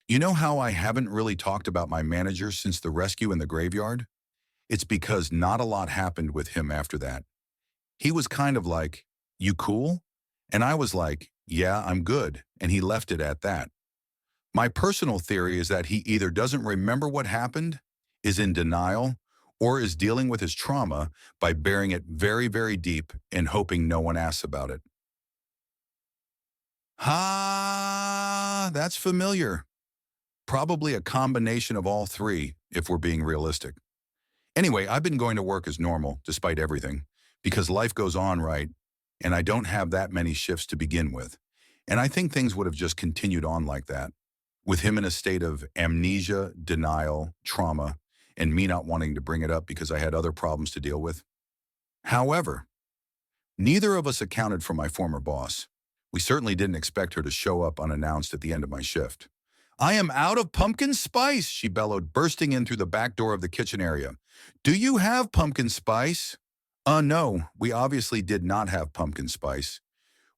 You know how I haven't really talked about my manager since the rescue in the graveyard? It's because not a lot happened with him after that. He was kind of like, "You cool?" And I was like, "Yeah, I'm good." And he left it at that. My personal theory is that he either doesn't remember what happened, is in denial, or is dealing with his trauma by burying it very, very deep and hoping no one asks about it. That's familiar. Probably a combination of all three, if we're being realistic. Anyway, I've been going to work as normal, despite everything, because life goes on, right? And I don't have that many shifts to begin with. And I think things would have just continued on like that, with him in a state of amnesia, denial, trauma, and me not wanting to bring it up because I had other problems to deal with. However, neither of us accounted for my former boss. We certainly didn't expect her to show up unannounced at the end of my shift. "I am out of pumpkin spice," she bellowed, bursting in through the back door of the kitchen area. "Do you have pumpkin spice?" No, we obviously did not have pumpkin spice.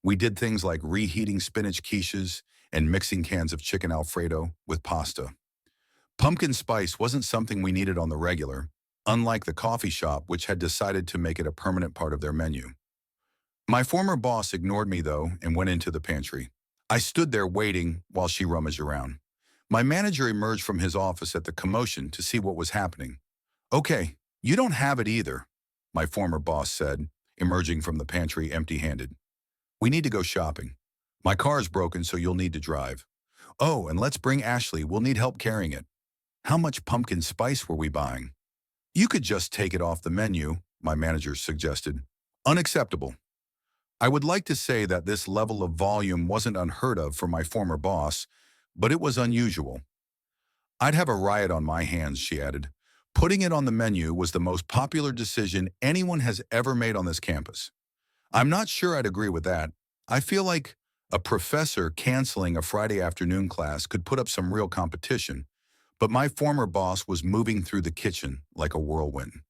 We did things like reheating spinach quiches and mixing cans of chicken Alfredo with pasta. Pumpkin spice wasn't something we needed on the regular, unlike the coffee shop, which had decided to make it a permanent part of their menu. My former boss ignored me, though, and went into the pantry. I stood there waiting while she rummaged around. My manager emerged from his office at the commotion to see what was happening. "Okay, you don't have it either," my former boss said, emerging from the pantry empty-handed. "We need to go shopping. My car's broken, so you'll need to drive. Oh, and let's bring Ashley. We'll need help carrying it." How much pumpkin spice were we buying? "You could just take it off the menu," my manager suggested. Unacceptable. I would like to say that this level of volume wasn't unheard of for my former boss, but it was unusual. "I'd have a riot on my hands," she added. "Putting it on the menu was the most popular decision anyone has ever made on this campus." I'm not sure I'd agree with that. I feel like a professor canceling a Friday afternoon class could put up some real competition, but my former boss was moving through the kitchen like a whirlwind.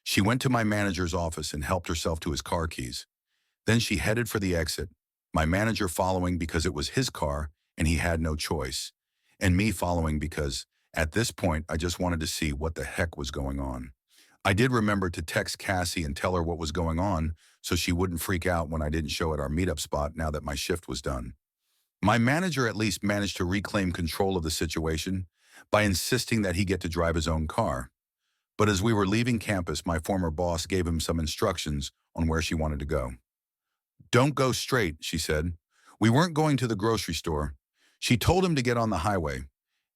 She went to my manager's office and helped herself to his car keys. Then she headed for the exit, my manager following because it was his car and he had no choice, and me following because, at this point, I just wanted to see what the heck was going on. I did remember to text Cassie and tell her what was going on so she wouldn't freak out when I didn't show at our meetup spot now that my shift was done. My manager at least managed to reclaim control of the situation by insisting that he get to drive his own car. But as we were leaving campus, my former boss gave him some instructions on where she wanted to go. "Don't go straight," she said. "We weren't going to the grocery store." She told him to get on the highway,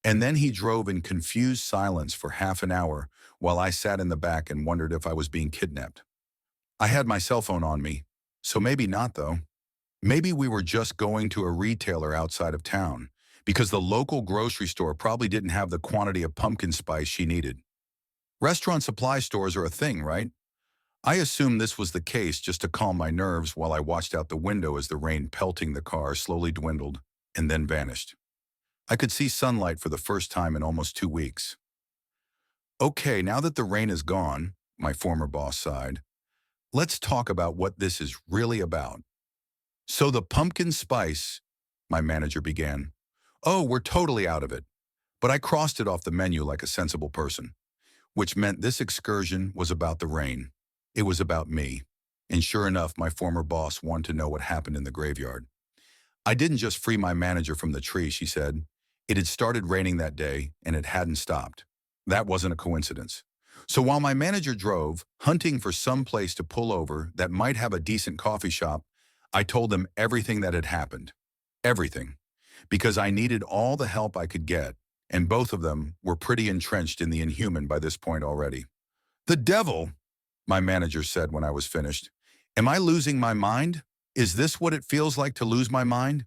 and then he drove in confused silence for half an hour while I sat in the back and wondered if I was being kidnapped. I had my cell phone on me, so maybe not, though. Maybe we were just going to a retailer outside of town, because the local grocery store probably didn't have the quantity of pumpkin spice she needed. Restaurant supply stores are a thing, right? I assumed this was the case just to calm my nerves while I watched out the window as the rain pelting the car slowly dwindled and then vanished. I could see sunlight for the first time in almost 2 weeks. "Okay, now that the rain is gone," my former boss sighed, "let's talk about what this is really about." "So the pumpkin spice," my manager began. "Oh, we're totally out of it." But I crossed it off the menu like a sensible person, which meant this excursion was about the rain. It was about me. And sure enough, my former boss wanted to know what happened in the graveyard. "I didn't just free my manager from the tree," she said. "It had started raining that day, and it hadn't stopped. That wasn't a coincidence. So while my manager drove, hunting for some place to pull over that might have a decent coffee shop, I told them everything that had happened. Everything. Because I needed all the help I could get, and both of them were pretty entrenched in the inhuman by this point already. "The devil," my manager said when I was finished. "Am I losing my mind? Is this what it feels like to lose my mind?"